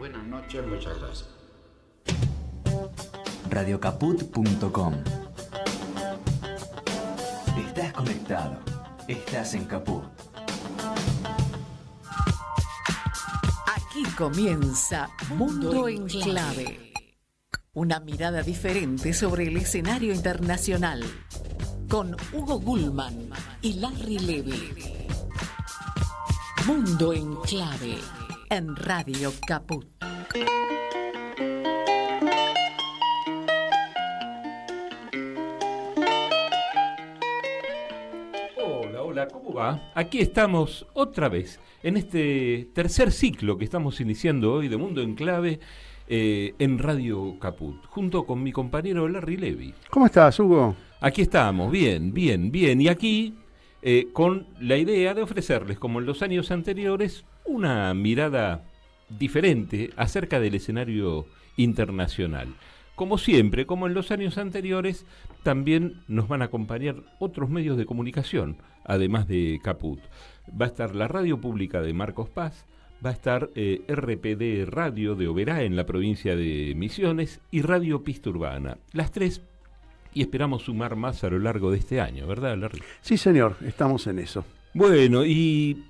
Buenas noches, muchas gracias. Radiocaput.com. Estás conectado. Estás en Caput. Aquí comienza Mundo en Clave. Una mirada diferente sobre el escenario internacional. Con Hugo Gulman y Larry Levy. Mundo en Clave. En Radio Caput. Hola, ¿cómo va? Aquí estamos otra vez en este tercer ciclo que estamos iniciando hoy de Mundo en Clave en Radio Caput, junto con mi compañero Larry Levy. ¿Cómo estás, Hugo? Aquí estamos, bien. Y aquí con la idea de ofrecerles, como en los años anteriores, una mirada diferente acerca del escenario internacional. Como siempre, como en los años anteriores, también nos van a acompañar otros medios de comunicación, además de Caput. Va a estar la radio pública de Marcos Paz, va a estar RPD Radio de Oberá en la provincia de Misiones y Radio Pista Urbana. Las tres, y esperamos sumar más a lo largo de este año, ¿verdad, Larry? Sí, señor, estamos en eso. Bueno, y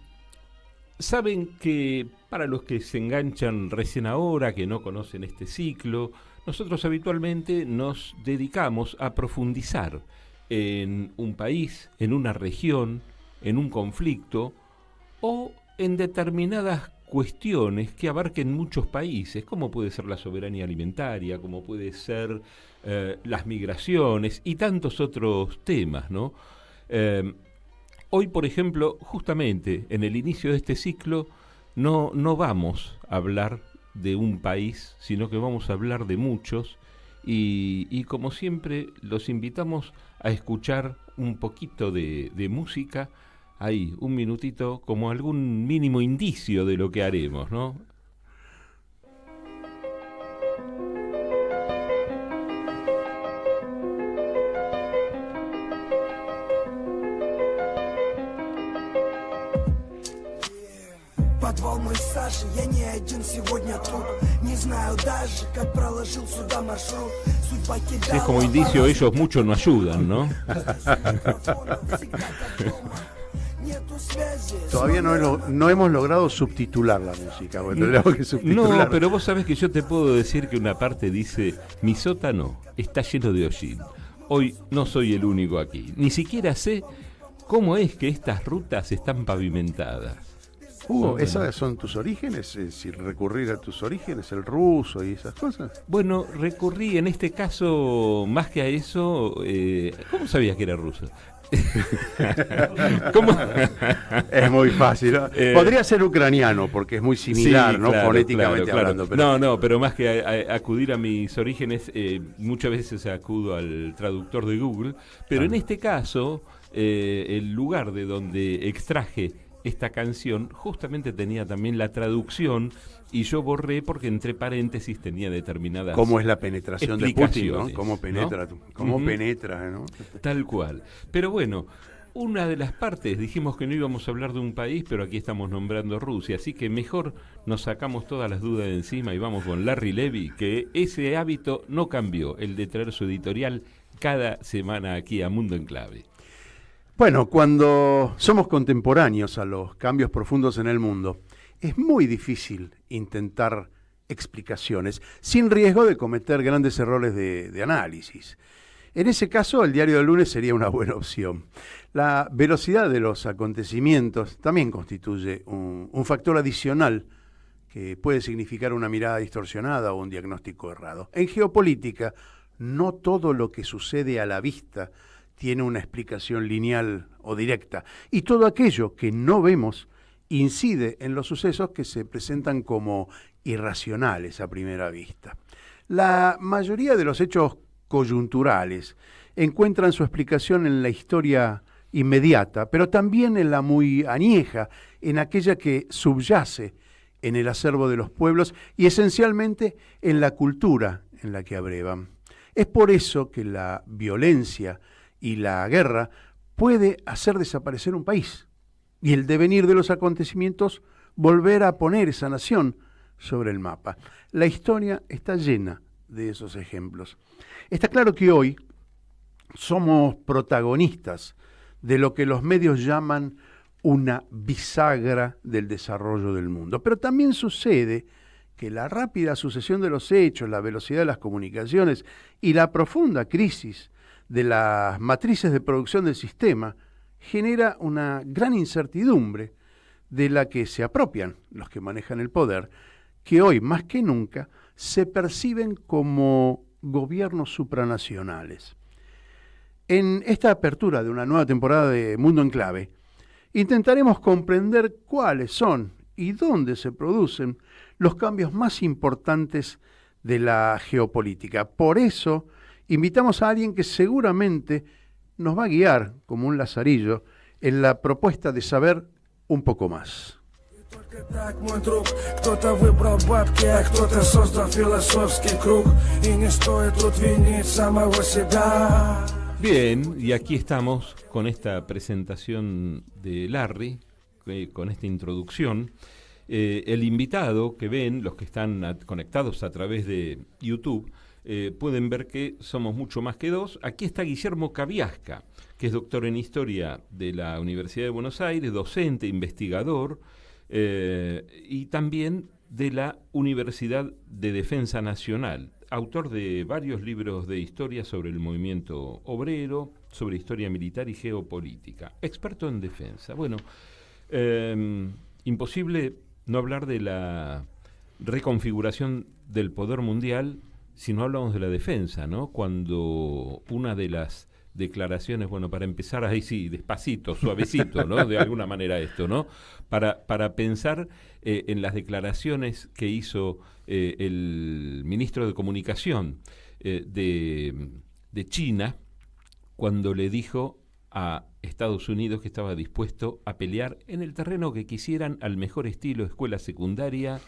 saben que para los que se enganchan recién ahora, que no conocen este ciclo, nosotros habitualmente nos dedicamos a profundizar en un país, en una región, en un conflicto o en determinadas cuestiones que abarquen muchos países, como puede ser la soberanía alimentaria, como puede ser las migraciones y tantos otros temas, ¿no? Hoy, por ejemplo, justamente en el inicio de este ciclo, no vamos a hablar de un país, sino que vamos a hablar de muchos y como siempre los invitamos a escuchar un poquito de música, ahí, un minutito, como algún mínimo indicio de lo que haremos, ¿no? Подвал мой Саши, я не один сегодня тут. Не знаю даже, как проложил сюда маршрут. Судьба кидала. Si es como indicio, ellos mucho no ayudan, ¿no? Todavía no hemos logrado subtitular la música. Bueno, tenemos que subtitular. No, pero vos sabés que yo te puedo decir que una parte dice: mi sótano está lleno de hollín. Hoy no soy el único aquí. Ni siquiera sé cómo es que estas rutas están pavimentadas. Hugo, ¿esas son tus orígenes? Es decir, recurrir a tus orígenes, el ruso y esas cosas. Bueno, recurrí en este caso más que a eso. ¿Cómo sabías que era ruso? ¿Cómo? Es muy fácil, ¿no? Podría ser ucraniano porque es muy similar, sí, ¿no? Claro, fonéticamente hablando. Pero... pero más que acudir a mis orígenes, muchas veces acudo al traductor de Google, pero en este caso, el lugar de donde extraje esta canción justamente tenía también la traducción y yo borré porque entre paréntesis tenía determinadas ¿cómo es la penetración de Putin, ¿no? ¿Cómo penetra? ¿No? ¿Cómo penetra, ¿no? Tal cual. Pero bueno, una de las partes, dijimos que no íbamos a hablar de un país, pero aquí estamos nombrando Rusia, así que mejor nos sacamos todas las dudas de encima y vamos con Larry Levy, que ese hábito no cambió, el de traer su editorial cada semana aquí a Mundo en Clave. Bueno, cuando somos contemporáneos a los cambios profundos en el mundo, es muy difícil intentar explicaciones sin riesgo de cometer grandes errores de análisis. En ese caso, el diario del lunes sería una buena opción. La velocidad de los acontecimientos también constituye un factor adicional que puede significar una mirada distorsionada o un diagnóstico errado. En geopolítica, no todo lo que sucede a la vista tiene una explicación lineal o directa, y todo aquello que no vemos incide en los sucesos que se presentan como irracionales a primera vista. La mayoría de los hechos coyunturales encuentran su explicación en la historia inmediata, pero también en la muy añeja, en aquella que subyace en el acervo de los pueblos y esencialmente en la cultura en la que abrevan. Es por eso que la violencia y la guerra puede hacer desaparecer un país y el devenir de los acontecimientos volver a poner esa nación sobre el mapa. La historia está llena de esos ejemplos. Está claro que hoy somos protagonistas de lo que los medios llaman una bisagra del desarrollo del mundo. Pero también sucede que la rápida sucesión de los hechos, la velocidad de las comunicaciones y la profunda crisis de las matrices de producción del sistema genera una gran incertidumbre de la que se apropian los que manejan el poder, que hoy más que nunca se perciben como gobiernos supranacionales. En esta apertura de una nueva temporada de Mundo en Clave, intentaremos comprender cuáles son y dónde se producen los cambios más importantes de la geopolítica. Por eso, invitamos a alguien que seguramente nos va a guiar como un lazarillo en la propuesta de saber un poco más. Только так, мой друг, кто-то выбрал бабки, а кто-то создал философский круг. И не стоит тут винить самого себя. Bien, y aquí estamos con esta presentación de Larry, con esta introducción. El invitado que ven, los que están conectados a través de YouTube, pueden ver que somos mucho más que dos. Aquí está Guillermo Cabiasca, que es doctor en Historia de la Universidad de Buenos Aires, docente, investigador, y también de la Universidad de Defensa Nacional, autor de varios libros de historia sobre el movimiento obrero, sobre historia militar y geopolítica, experto en defensa. Bueno, imposible no hablar de la reconfiguración del poder mundial si no hablamos de la defensa, ¿no? Cuando una de las declaraciones, bueno, para empezar ahí sí, despacito, suavecito, ¿no? De alguna manera esto, ¿no? Para pensar en las declaraciones que hizo el ministro de Comunicación de China, cuando le dijo a Estados Unidos que estaba dispuesto a pelear en el terreno que quisieran al mejor estilo escuela secundaria,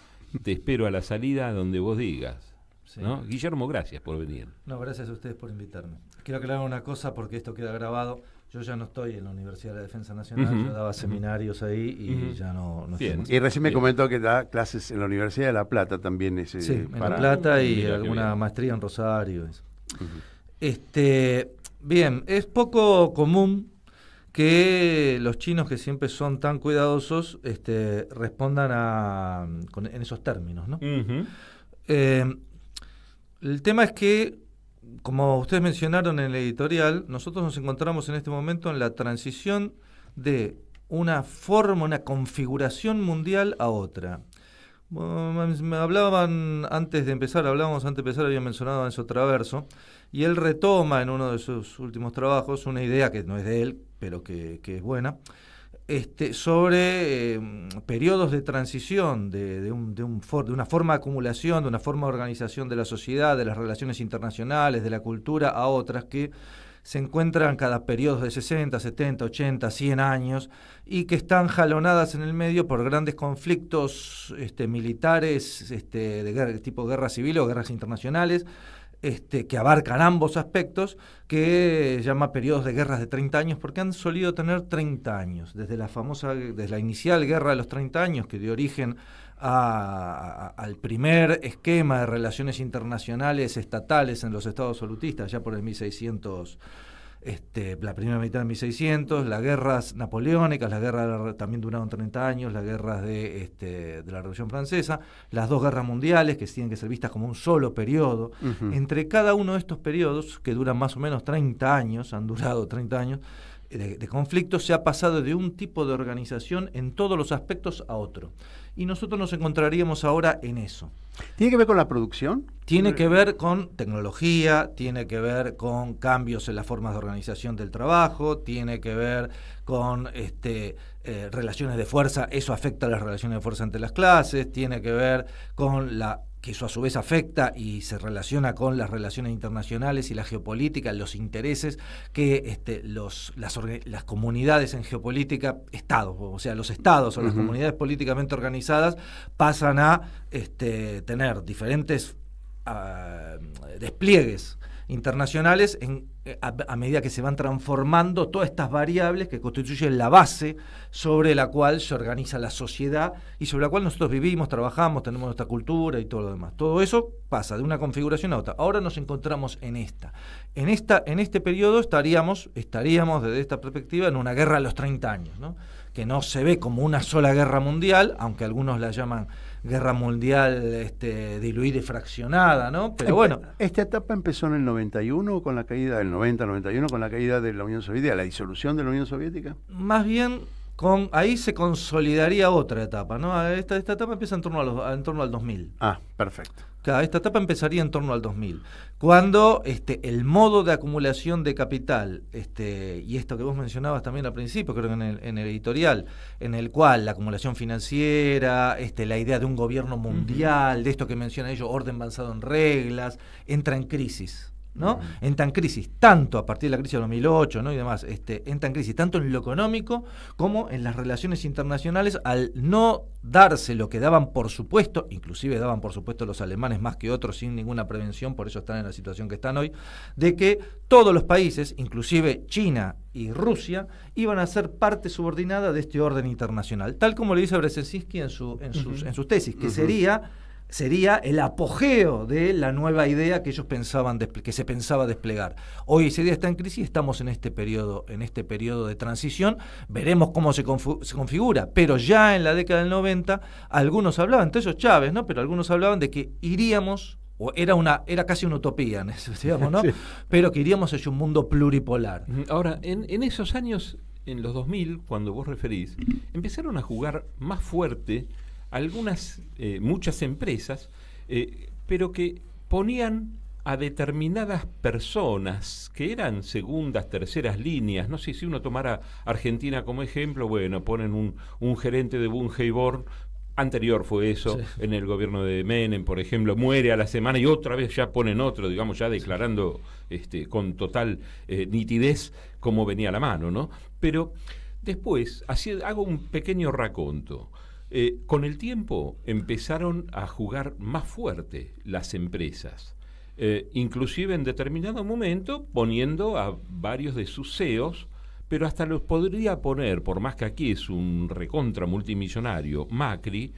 te espero a la salida donde vos digas. Sí. ¿No? Guillermo, gracias por venir. No, gracias a ustedes por invitarme. Quiero aclarar una cosa porque esto queda grabado. Yo ya no estoy en la Universidad de la Defensa Nacional, yo daba seminarios ahí y ya no estoy. Y recién me comentó que da clases en la Universidad de La Plata también. Sí, en La Plata y alguna maestría en Rosario. Eso. Bien, es poco común que los chinos, que siempre son tan cuidadosos, respondan en esos términos, ¿no? El tema es que, como ustedes mencionaron en el editorial, nosotros nos encontramos en este momento en la transición de una forma, una configuración mundial a otra. Me hablaban antes de empezar, había mencionado a Enzo Traverso, y él retoma en uno de sus últimos trabajos una idea que no es de él, pero que es buena, sobre periodos de transición de una forma de acumulación, de una forma de organización de la sociedad, de las relaciones internacionales, de la cultura, a otras que se encuentran cada periodo de 60, 70, 80, 100 años y que están jalonadas en el medio por grandes conflictos militares de tipo guerra civil o guerras internacionales, que abarcan ambos aspectos, que llama periodos de guerras de 30 años, porque han solido tener 30 años, desde la inicial guerra de los 30 años, que dio origen al primer esquema de relaciones internacionales estatales en los estados absolutistas, ya por el 1600, la primera mitad de 1600, las guerras napoleónicas, las guerras también duraron 30 años, las guerras de la Revolución Francesa, las dos guerras mundiales, que tienen que ser vistas como un solo periodo. Entre cada uno de estos periodos, que duran más o menos 30 años, han durado 30 años, de conflictos, se ha pasado de un tipo de organización en todos los aspectos a otro. Y nosotros nos encontraríamos ahora en eso. ¿Tiene que ver con la producción? Tiene que ver con tecnología, tiene que ver con cambios en las formas de organización del trabajo, tiene que ver con relaciones de fuerza, eso afecta a las relaciones de fuerza entre las clases, tiene que ver con que eso a su vez afecta y se relaciona con las relaciones internacionales y la geopolítica, los intereses que las comunidades en geopolítica, estados, o sea, los estados o las comunidades políticamente organizadas pasan a tener diferentes despliegues internacionales a medida que se van transformando todas estas variables que constituyen la base sobre la cual se organiza la sociedad y sobre la cual nosotros vivimos, trabajamos, tenemos nuestra cultura y todo lo demás. Todo eso pasa de una configuración a otra. Ahora nos encontramos en este periodo estaríamos desde esta perspectiva en una guerra a los 30 años, ¿no? Que no se ve como una sola guerra mundial, aunque algunos la llaman guerra mundial diluida y fraccionada, ¿no? Pero bueno. Esta etapa empezó en el 91 con la caída del 90-91 con la caída de la Unión Soviética, la disolución de la Unión Soviética. Más bien ahí se consolidaría otra etapa, ¿no? Esta etapa empieza en torno al 2000. Ah, perfecto. Claro, esta etapa empezaría en torno al 2000, cuando el modo de acumulación de capital, y esto que vos mencionabas también al principio, creo que en el editorial, en el cual la acumulación financiera, la idea de un gobierno mundial, de esto que menciona ellos, orden basado en reglas, entra en crisis. ¿No? Entra en crisis tanto a partir de la crisis de 2008, ¿no? Y demás, entra en crisis tanto en lo económico como en las relaciones internacionales, al no darse lo que daban por supuesto, inclusive daban por supuesto los alemanes más que otros sin ninguna prevención, por eso están en la situación que están hoy, de que todos los países, inclusive China y Rusia, iban a ser parte subordinada de este orden internacional, tal como le dice Brzezinski en sus tesis, que sería el apogeo de la nueva idea que ellos que se pensaba desplegar. Hoy esa idea está en crisis, estamos en este periodo de transición, veremos cómo se configura, pero ya en la década del 90 algunos hablaban, entre ellos Chávez, ¿no? Pero algunos hablaban de que iríamos, o era casi una utopía, digamos, ¿no? Sí. Pero que iríamos hacia un mundo pluripolar. Ahora, en esos años, en los 2000, cuando vos referís, empezaron a jugar más fuerte muchas empresas, pero que ponían a determinadas personas que eran segundas, terceras líneas. No sé si uno tomara Argentina como ejemplo, bueno, ponen un gerente de Bungeborn, anterior fue eso, sí. En el gobierno de Menem, por ejemplo, muere a la semana y otra vez ya ponen otro, digamos, ya declarando con total nitidez cómo venía la mano, ¿no? Pero después, hago un pequeño raconto. Con el tiempo empezaron a jugar más fuerte las empresas, inclusive en determinado momento poniendo a varios de sus CEOs, pero hasta los podría poner, por más que aquí es un recontra multimillonario, Macri,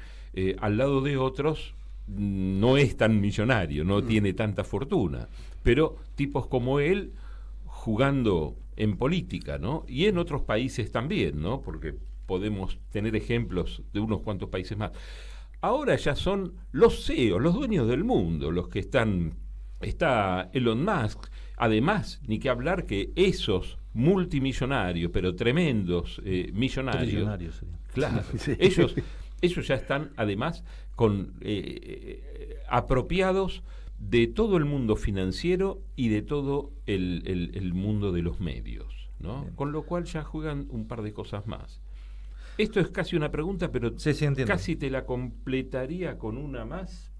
al lado de otros no es tan millonario, no tiene tanta fortuna, pero tipos como él jugando en política, ¿no? Y en otros países también, ¿no? Porque podemos tener ejemplos de unos cuantos países más. Ahora ya son los CEOs, los dueños del mundo, los que está Elon Musk. Además, ni que hablar que esos multimillonarios, pero tremendos millonarios, sí. Claro, sí. ellos ya están además apropiados de todo el mundo financiero y de todo el mundo de los medios, ¿no? Bien. Con lo cual ya juegan un par de cosas más. Esto es casi una pregunta, pero sí, casi te la completaría con una más,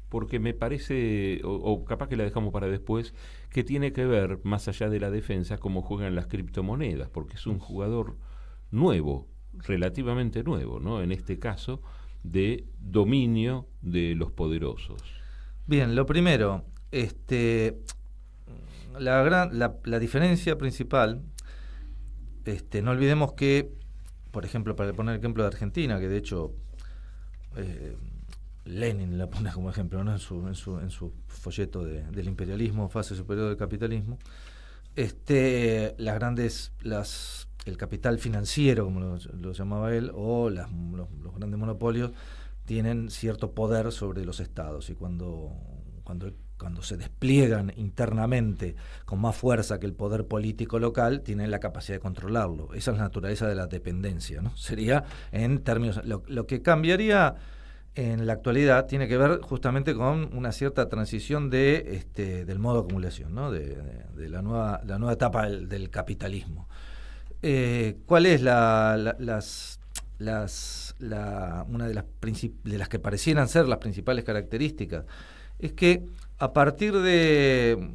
porque me parece, o capaz que la dejamos para después, que tiene que ver, más allá de la defensa, cómo juegan las criptomonedas, porque es un jugador nuevo, relativamente nuevo, ¿no? En este caso, de dominio de los poderosos. Bien, lo primero, la diferencia principal, no olvidemos que, por ejemplo, para poner el ejemplo de Argentina, que de hecho Lenin la pone como ejemplo, ¿no? en su folleto del imperialismo, fase superior del capitalismo, el capital financiero, como lo llamaba él, o los grandes monopolios, tienen cierto poder sobre los estados, y cuando se despliegan internamente con más fuerza que el poder político local, tienen la capacidad de controlarlo. Esa es la naturaleza de la dependencia, ¿no? Sería, en términos, lo que cambiaría en la actualidad tiene que ver justamente con una cierta transición del modo de acumulación, ¿no? de la nueva etapa del capitalismo. ¿Cuál es una de las que parecieran ser las principales características? Es que a partir de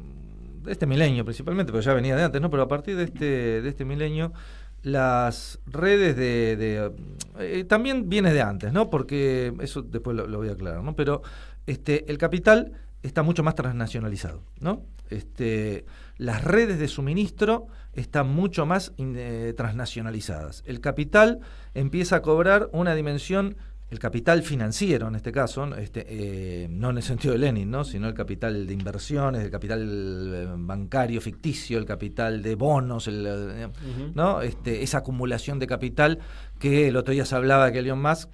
este milenio principalmente, pero ya venía de antes, ¿no? Pero a partir de este milenio, las redes también viene de antes, ¿no? Porque eso después lo voy a aclarar, ¿no? Pero el capital está mucho más transnacionalizado, ¿no? Las redes de suministro están mucho más transnacionalizadas. El capital empieza a cobrar una dimensión, el capital financiero en este caso, no en el sentido de Lenin, ¿no? Sino el capital de inversiones, el capital bancario ficticio, el capital de bonos, ¿no? Esa acumulación de capital que el otro día se hablaba que Elon Musk,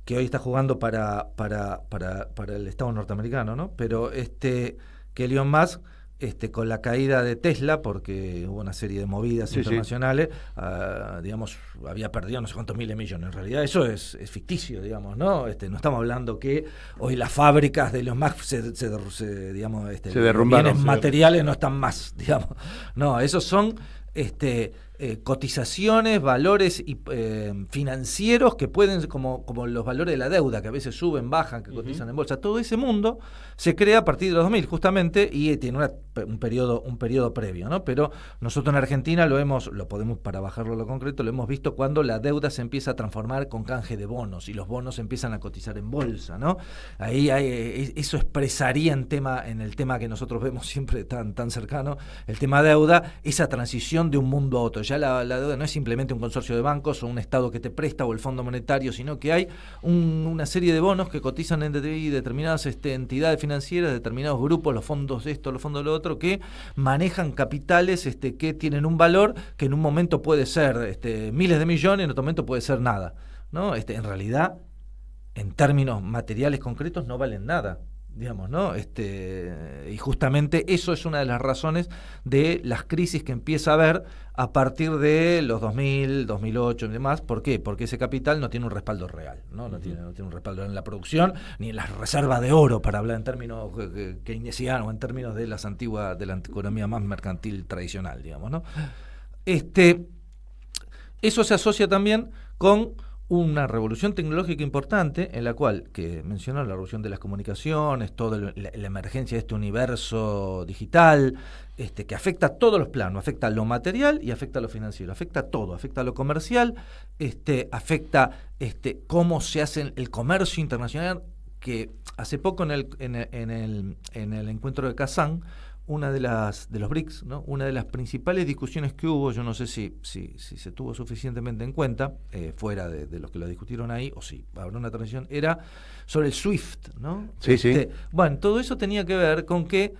que hoy está jugando para el Estado norteamericano, ¿no? Pero que Elon Musk, con la caída de Tesla, porque hubo una serie de movidas internacionales, digamos, había perdido no sé cuántos miles de millones. En realidad eso es ficticio, digamos, ¿no? No estamos hablando que hoy las fábricas de Elon Musk se derrumbaron, bienes materiales no están más, digamos. No, esos son cotizaciones, valores financieros que pueden, como los valores de la deuda, que a veces suben, bajan, que cotizan en bolsa. Todo ese mundo se crea a partir de los 2000, justamente, y tiene un periodo previo, ¿no? Pero nosotros en Argentina lo podemos, para bajarlo a lo concreto, lo hemos visto cuando la deuda se empieza a transformar con canje de bonos y los bonos empiezan a cotizar en bolsa, ¿no? Ahí eso expresaría en el tema que nosotros vemos siempre tan cercano, el tema deuda, esa transición de un mundo a otro. Ya la deuda no es simplemente un consorcio de bancos o un Estado que te presta o el Fondo Monetario, sino que hay una serie de bonos que cotizan en determinadas entidades financieras, determinados grupos, los fondos de esto, los fondos de lo otro, que manejan capitales que tienen un valor que en un momento puede ser miles de millones, en otro momento puede ser nada, ¿no? En realidad, en términos materiales concretos, no valen nada, digamos, ¿no? Y justamente eso es una de las razones de las crisis que empieza a haber a partir de los 2000, 2008 y demás. ¿Por qué? Porque ese capital no tiene un respaldo real, ¿no? No tiene un respaldo en la producción ni en las reservas de oro, para hablar en términos keynesianos o en términos de de la economía más mercantil tradicional, digamos, ¿no? Eso se asocia también con una revolución tecnológica importante en la cual, que mencionó la revolución de las comunicaciones, toda la emergencia de este universo digital, que afecta a todos los planos, afecta a lo material y afecta a lo financiero, afecta a todo, afecta a lo comercial, afecta cómo se hace el comercio internacional, que hace poco en el encuentro de Kazán, una de los BRICS, ¿no? Una de las principales discusiones que hubo, yo no sé si se tuvo suficientemente en cuenta, fuera de los que lo discutieron ahí, o si habrá una transición, era sobre el SWIFT, ¿no? Sí. Bueno, todo eso tenía que ver con que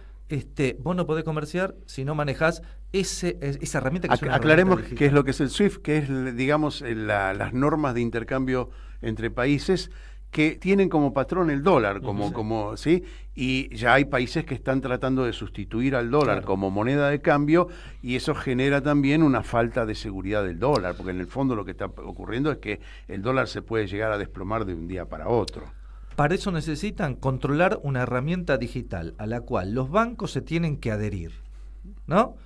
vos no podés comerciar si no manejás esa herramienta que es una Aclaremos herramienta qué es lo que es el SWIFT, que es, digamos, las normas de intercambio entre países que tienen como patrón el dólar, ¿sí? Y ya hay países que están tratando de sustituir al dólar como moneda de cambio, y eso genera también una falta de seguridad del dólar, porque en el fondo lo que está ocurriendo es que el dólar se puede llegar a desplomar de un día para otro. Para eso necesitan controlar una herramienta digital a la cual los bancos se tienen que adherir, ¿no?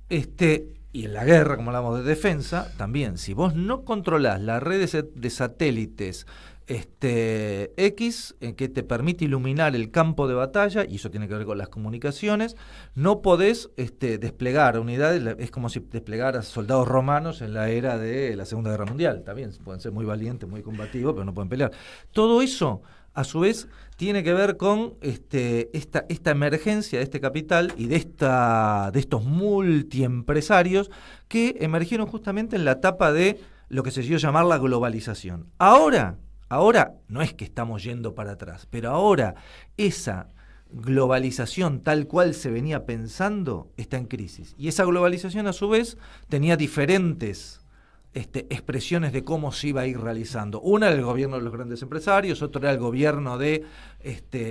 Y en la guerra, como hablamos de defensa, también, si vos no controlás las redes de satélites X, que te permite iluminar el campo de batalla, y eso tiene que ver con las comunicaciones, no podés desplegar unidades, es como si desplegaras soldados romanos en la era de la Segunda Guerra Mundial. También pueden ser muy valientes, muy combativos, pero no pueden pelear. Todo eso, a su vez, tiene que ver con esta emergencia de este capital y de estos multiempresarios que emergieron justamente en la etapa de lo que se dio llamar la globalización. Ahora no es que estamos yendo para atrás, pero ahora esa globalización tal cual se venía pensando está en crisis. Y esa globalización, a su vez, tenía diferentes expresiones de cómo se iba a ir realizando. Una era el gobierno de los grandes empresarios, otra era el gobierno de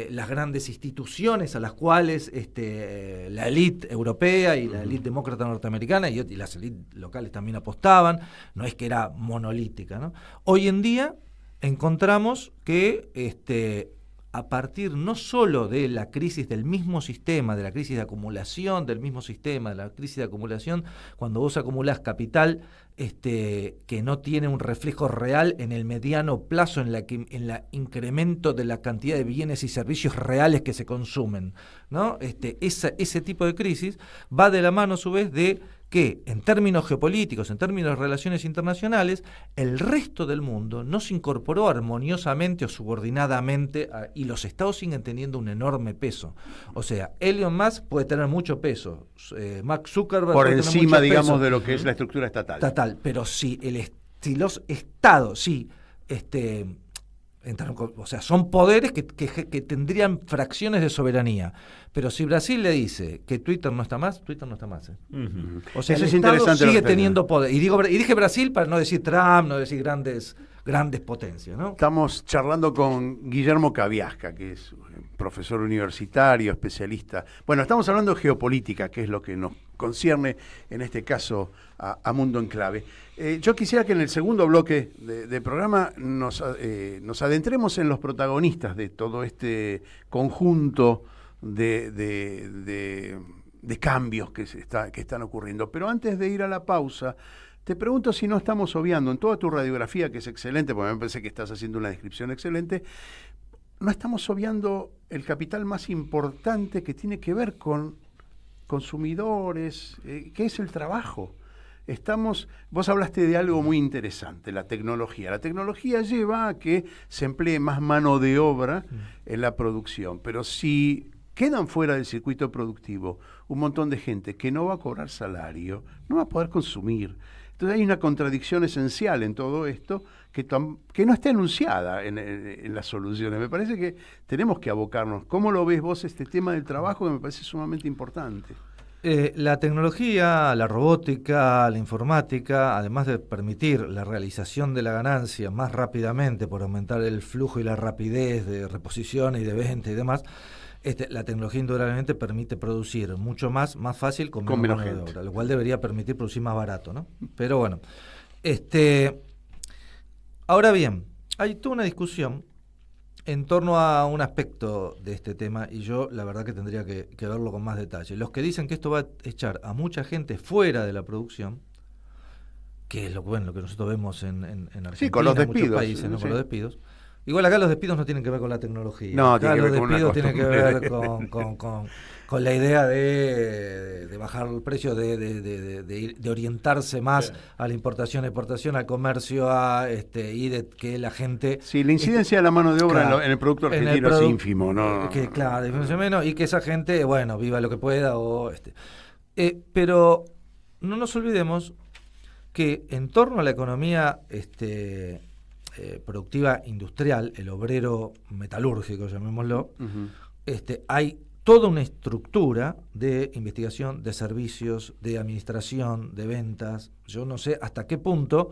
las grandes instituciones a las cuales la élite europea y la élite demócrata norteamericana y las élites locales también apostaban. No es que era monolítica, ¿no? Hoy en día encontramos que a partir no solo de la crisis del mismo sistema, de la crisis de acumulación del mismo sistema, de la crisis de acumulación, cuando vos acumulás capital que no tiene un reflejo real en el mediano plazo, en la incremento de la cantidad de bienes y servicios reales que se consumen, ¿no? Ese tipo de crisis va de la mano, a su vez, de que en términos geopolíticos, en términos de relaciones internacionales, el resto del mundo no se incorporó armoniosamente o subordinadamente y los estados siguen teniendo un enorme peso. O sea, Elon Musk puede tener mucho peso, Mark Zuckerberg Por puede tener encima, mucho digamos, peso, de lo que es la estructura estatal. pero si los estados, o sea, son poderes que tendrían fracciones de soberanía. Pero si Brasil le dice que Twitter no está más, Twitter no está más. Ujú. O sea, Eso el es Estado interesante lo sigue que teniendo poder. Y dije Brasil para no decir Trump, no decir grandes potencias, ¿no? Estamos charlando con Guillermo Cabiasca, que es profesor universitario, especialista. Bueno, estamos hablando de geopolítica, que es lo que nos concierne, en este caso, a Mundo en Clave. Yo quisiera que en el segundo bloque de programa nos adentremos en los protagonistas de todo este conjunto de cambios que están ocurriendo. Pero antes de ir a la pausa, te pregunto si no estamos obviando en toda tu radiografía, que es excelente, porque me parece que estás haciendo una descripción excelente, no estamos obviando el capital más importante que tiene que ver con consumidores, que es el trabajo. Vos hablaste de algo muy interesante, la tecnología. La tecnología lleva a que se emplee más mano de obra en la producción, pero si quedan fuera del circuito productivo un montón de gente que no va a cobrar salario, no va a poder consumir. Entonces hay una contradicción esencial en todo esto que no está enunciada en las soluciones. Me parece que tenemos que abocarnos. ¿Cómo lo ves vos este tema del trabajo que me parece sumamente importante? La tecnología, la robótica, la informática, además de permitir la realización de la ganancia más rápidamente por aumentar el flujo y la rapidez de reposición y de venta y demás, la tecnología indudablemente permite producir mucho más fácil con menos mano de obra, lo cual debería permitir producir más barato, ¿no? Pero bueno, ahora bien, hay toda una discusión en torno a un aspecto de este tema y yo la verdad que tendría que verlo con más detalle. Los que dicen que esto va a echar a mucha gente fuera de la producción, que es lo que nosotros vemos en Argentina, sí, con los en muchos despidos, países, ¿no? sí. Con los despidos. Igual acá los despidos no tienen que ver con la tecnología. No, acá tiene que los ver con una despidos tienen que ver costumbre. con la idea de bajar el precio, de orientarse más a la importación, exportación, al comercio, y de que la gente... Sí, la incidencia de la mano de obra claro, en el producto argentino es ínfimo, ¿no? Claro, diferencia menos, y que esa gente, viva lo que pueda. Pero no nos olvidemos que en torno a la economía productiva industrial, el obrero metalúrgico, llamémoslo, hay toda una estructura de investigación, de servicios, de administración, de ventas. Yo no sé hasta qué punto,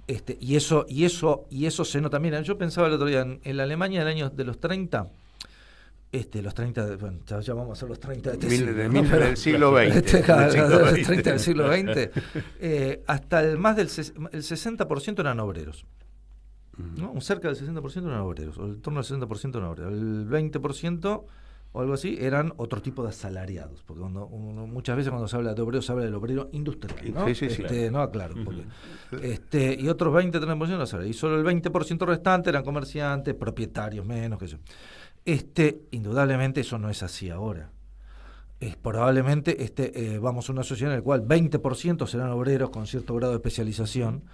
y eso se nota. Mira, yo pensaba el otro día en la Alemania del año de los 30, los 30, bueno, ya vamos a ser los 30 de este siglo, ¿no? Del siglo XX. Los 30 del siglo XX, hasta el 60% eran obreros. ¿No? Cerca del 60% eran obreros, o en torno al 60% eran obreros. El 20% o algo así eran otro tipo de asalariados, porque muchas veces cuando se habla de obreros se habla del obrero industrial, ¿no? Sí, claro. No, claro, porque, y otros 20-30% asalariados, y solo el 20% restante eran comerciantes, propietarios menos, que yo. Indudablemente eso no es así ahora. Probablemente vamos a una sociedad en la cual 20% serán obreros con cierto grado de especialización,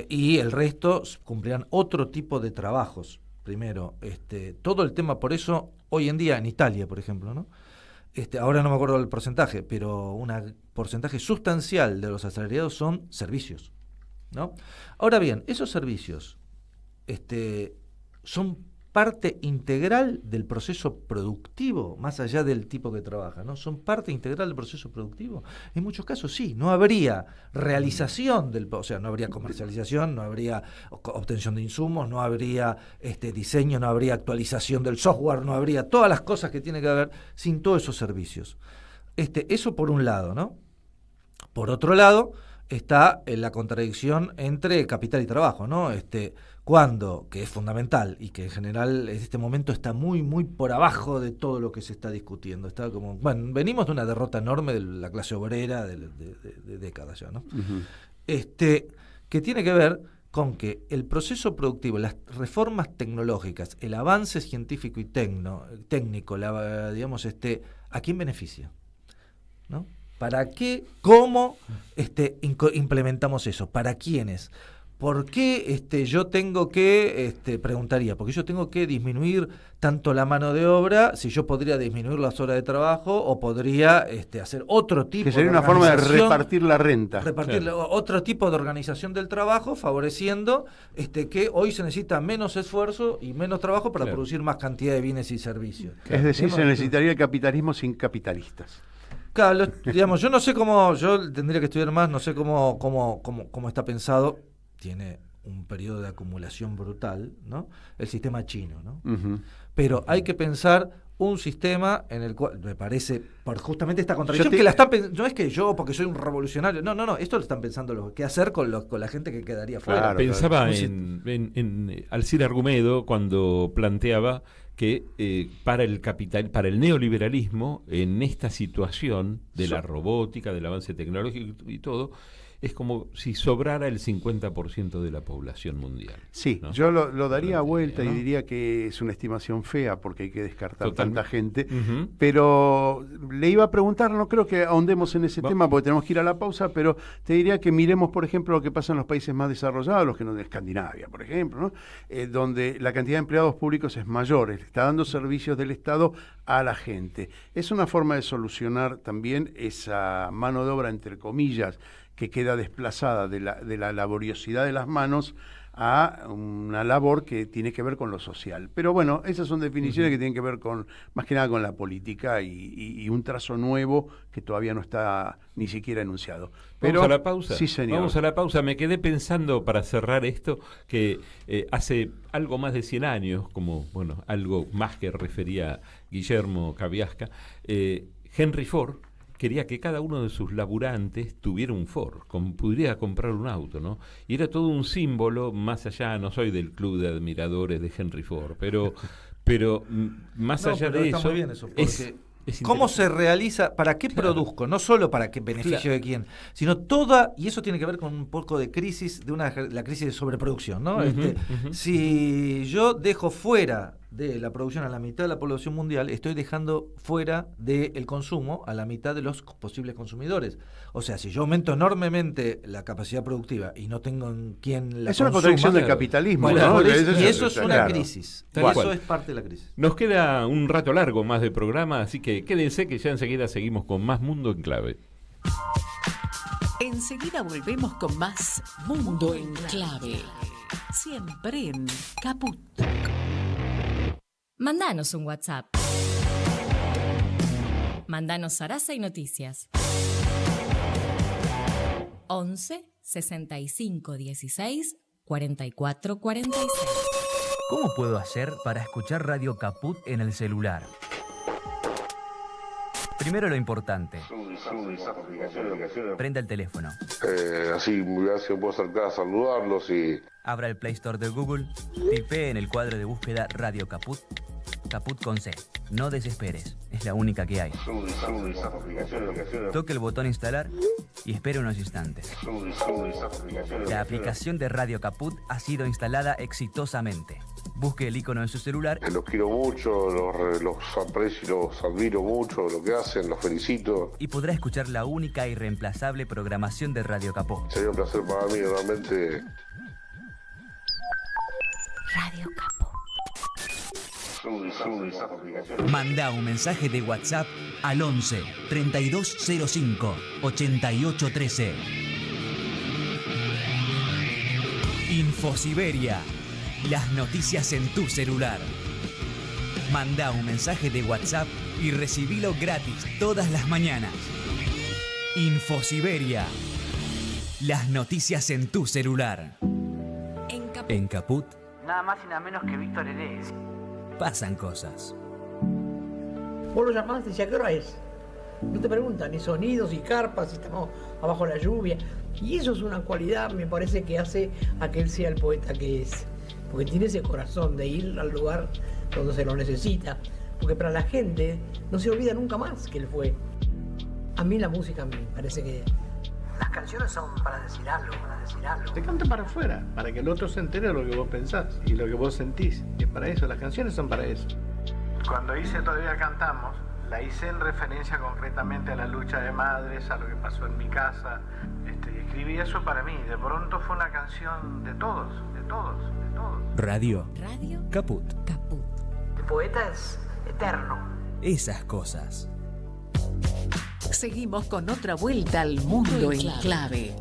y el resto cumplirán otro tipo de trabajos. Primero, todo el tema, por eso hoy en día en Italia, por ejemplo, ¿no? Ahora no me acuerdo del porcentaje, pero un porcentaje sustancial de los asalariados son servicios, ¿no? Ahora bien, esos servicios son parte integral del proceso productivo, más allá del tipo que trabaja, ¿no? Son parte integral del proceso productivo. En muchos casos sí, no habría realización o sea, no habría comercialización, no habría obtención de insumos, no habría diseño, no habría actualización del software, no habría todas las cosas que tiene que haber sin todos esos servicios. Eso por un lado, ¿no? Por otro lado, está la contradicción entre capital y trabajo, ¿no? Cuando, que es fundamental y que en general en este momento está muy, muy por abajo de todo lo que se está discutiendo. Está como, venimos de una derrota enorme de la clase obrera de décadas ya, ¿no? Que tiene que ver con que el proceso productivo, las reformas tecnológicas, el avance científico y técnico, digamos, ¿a quién beneficia? ¿No? ¿Para qué? ¿Cómo implementamos eso? ¿Para quiénes? ¿Por qué yo tengo que, preguntaría, porque yo tengo que disminuir tanto la mano de obra, si yo podría disminuir las horas de trabajo o podría hacer otro tipo de que sería una forma de repartir la renta. Otro tipo de organización del trabajo, favoreciendo que hoy se necesita menos esfuerzo y menos trabajo para producir más cantidad de bienes y servicios. Es decir, se necesitaría el capitalismo sin capitalistas. Claro, digamos, yo no sé cómo, yo tendría que estudiar más, no sé cómo está pensado. Tiene un periodo de acumulación brutal, ¿no? El sistema chino, ¿no? Uh-huh. Pero hay que pensar un sistema en el cual, me parece, por justamente esta contradicción, que la están pensando, no es que yo, porque soy un revolucionario, no, esto lo están pensando qué hacer con la gente que quedaría fuera. Claro, pensaba en Alcide Argumedo cuando planteaba que para el neoliberalismo, en esta situación de la robótica, del avance tecnológico y todo, es como si sobrara el 50% de la población mundial. Sí, ¿no? Yo lo daría vuelta, ¿no? Y diría que es una estimación fea porque hay que descartar tanta gente. Uh-huh. Pero le iba a preguntar, no creo que ahondemos en ese tema porque tenemos que ir a la pausa, pero te diría que miremos, por ejemplo, lo que pasa en los países más desarrollados, los que no de Escandinavia, por ejemplo, ¿no? Donde la cantidad de empleados públicos es mayor, está dando servicios del Estado a la gente. Es una forma de solucionar también esa mano de obra, entre comillas, que queda desplazada de la laboriosidad de las manos a una labor que tiene que ver con lo social. Pero bueno, esas son definiciones que tienen que ver con, más que nada, con la política y un trazo nuevo que todavía no está ni siquiera enunciado. Pero, ¿vamos a la pausa? Sí, señor. Vamos a la pausa. Me quedé pensando, para cerrar esto, que hace algo más de 100 años, como algo más que refería Guillermo Cabiasca, Henry Ford quería que cada uno de sus laburantes tuviera un Ford, pudiera comprar un auto, ¿no? Y era todo un símbolo, más allá, no soy del club de admiradores de Henry Ford, pero más allá de eso, está muy bien eso, porque ¿cómo se realiza? ¿Para qué produzco? No solo para qué beneficio de quién, sino toda, y eso tiene que ver con un poco de crisis, la crisis de sobreproducción, ¿no? Si yo dejo fuera de la producción a la mitad de la población mundial, estoy dejando fuera del consumo a la mitad de los posibles consumidores. O sea, si yo aumento enormemente la capacidad productiva y no tengo en quién la consuma... Es una contradicción del capitalismo, ¿no? Y eso es una crisis. Eso es parte de la crisis. Nos queda un rato largo más de programa, así que quédense que ya enseguida seguimos con más Mundo en Clave. Enseguida volvemos con más Mundo en Clave. Siempre en Caput. Mandanos un WhatsApp. Mandanos zaraza y noticias. 11 65 16 44 46. ¿Cómo puedo hacer para escuchar Radio Caput en el celular? Primero lo importante. Prenda el teléfono. Así puedo acercar a saludarlos y... Abra el Play Store de Google, tipee en el cuadro de búsqueda Radio Caput, Caput con C. No desesperes, es la única que hay. Toque el botón instalar y espere unos instantes. La aplicación de Radio Caput ha sido instalada exitosamente. Busque el icono de su celular. Los quiero mucho, los aprecio, los admiro mucho, lo que hacen, los felicito. Y podrá escuchar la única e irreemplazable programación de Radio Caput. Sería un placer para mí, realmente. Radio Caput. Manda un mensaje de WhatsApp al 11 3205 8813. Infosiberia. Las noticias en tu celular. Manda un mensaje de WhatsApp y recibilo gratis todas las mañanas. Infosiberia. Las noticias en tu celular. En Caput. Nada más y nada menos que Víctor Heredia. Pasan cosas. Vos lo llamás y decís, ¿a qué hora es? No te preguntan ni sonidos, ni carpas, si estamos abajo de la lluvia. Y eso es una cualidad, me parece, que hace a que él sea el poeta que es. Porque tiene ese corazón de ir al lugar donde se lo necesita. Porque para la gente no se olvida nunca más que él fue. A mí la música me parece que las canciones son para decir algo, Te canta para afuera, para que el otro se entere de lo que vos pensás y lo que vos sentís. Y es para eso, las canciones son para eso. Cuando hice Todavía Cantamos, La hice en referencia concretamente a la lucha de madres, a lo que pasó en mi casa. Y escribí eso para mí. De pronto fue una canción de todos, de todos, de todos. Radio Caput. El poeta es eterno. Esas cosas. Seguimos con otra vuelta al mundo en clave.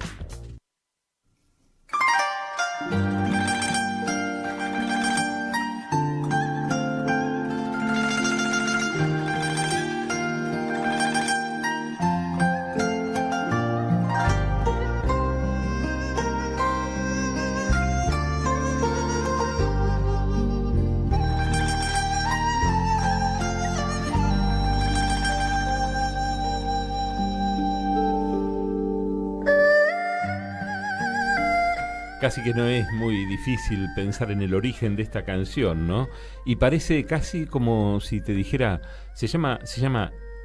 Casi que no es muy difícil pensar en el origen de esta canción, ¿no? Y parece casi como si te dijera, se llama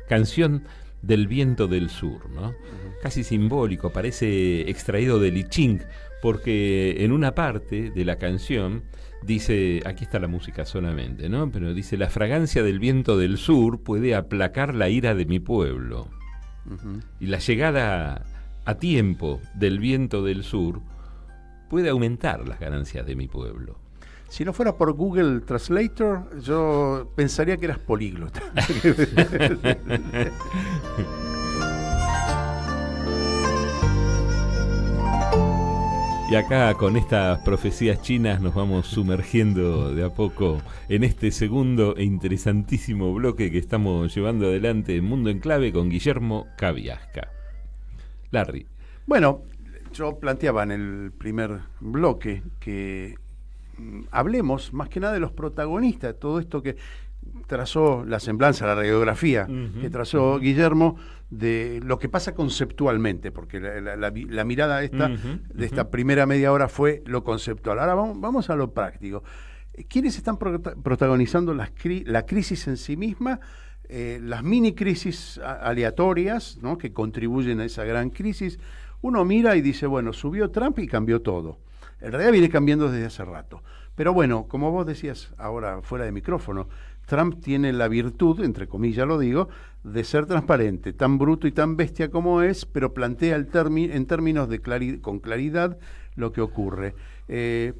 Canción del Viento del Sur, ¿no? Casi simbólico, parece extraído del I Ching, porque en una parte de la canción dice, aquí está la música solamente, ¿no? Pero dice, la fragancia del viento del sur puede aplacar la ira de mi pueblo. Y la llegada a tiempo del viento del sur puede aumentar las ganancias de mi pueblo. Si no fuera por Google Translator, yo pensaría que eras políglota. Y acá con estas profecías chinas nos vamos sumergiendo de a poco en este segundo e interesantísimo bloque que estamos llevando adelante en Mundo en Clave con Guillermo Cabiasca. Larry. Bueno, yo planteaba en el primer bloque que hablemos más que nada de los protagonistas, todo esto que trazó la semblanza, la radiografía que trazó Guillermo de lo que pasa conceptualmente, porque la mirada esta de esta primera media hora fue lo conceptual. Ahora vamos a lo práctico. ¿Quiénes están protagonizando la crisis en sí misma? Las mini crisis aleatorias, ¿no?, que contribuyen a esa gran crisis. Uno mira y dice, bueno, subió Trump y cambió todo. En realidad viene cambiando desde hace rato. Pero bueno, como vos decías ahora fuera de micrófono, Trump tiene la virtud, entre comillas lo digo, de ser transparente, tan bruto y tan bestia como es, pero plantea en términos de con claridad lo que ocurre.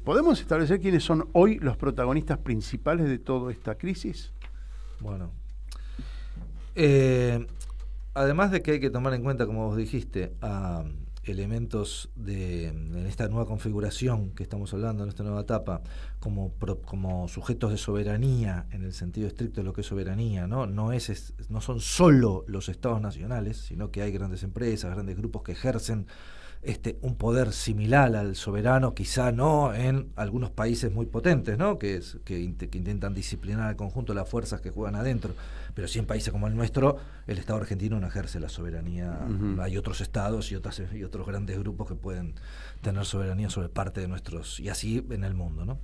¿Podemos establecer quiénes son hoy los protagonistas principales de toda esta crisis? Bueno, además de que hay que tomar en cuenta, como vos dijiste, elementos en esta nueva configuración que estamos hablando, en esta nueva etapa, como sujetos de soberanía, en el sentido estricto de lo que es soberanía, ¿no? No son solo los estados nacionales, sino que hay grandes empresas, grandes grupos que ejercen un poder similar al soberano, quizá no en algunos países muy potentes, ¿no?, que intentan disciplinar al conjunto de las fuerzas que juegan adentro, pero sí en países como el nuestro, el Estado argentino no ejerce la soberanía. Hay otros estados y otros grandes grupos que pueden tener soberanía sobre parte de nuestros, y así en el mundo, ¿no?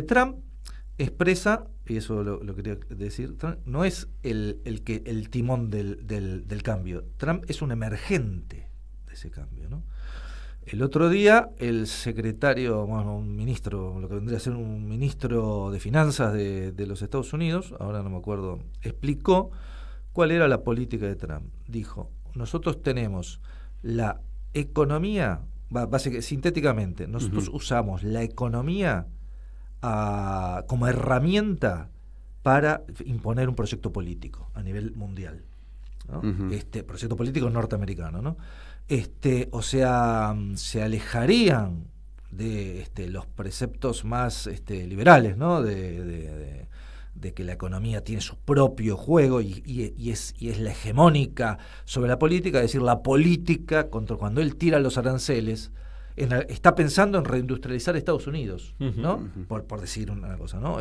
Trump expresa, y eso lo quería decir, Trump no es el timón del cambio. Trump es un emergente de ese cambio, ¿no? El otro día el secretario, un ministro, lo que vendría a ser un ministro de finanzas de los Estados Unidos, ahora no me acuerdo, explicó cuál era la política de Trump. Dijo, nosotros tenemos la economía, sintéticamente, nosotros usamos la economía como herramienta para imponer un proyecto político a nivel mundial, ¿no? Proyecto político norteamericano, ¿no? O sea, se alejarían de los preceptos más liberales, ¿no?, de que la economía tiene su propio juego y es la hegemónica sobre la política. Es decir, la política, cuando él tira los aranceles, está pensando en reindustrializar Estados Unidos, ¿no? Por decir una cosa, ¿no?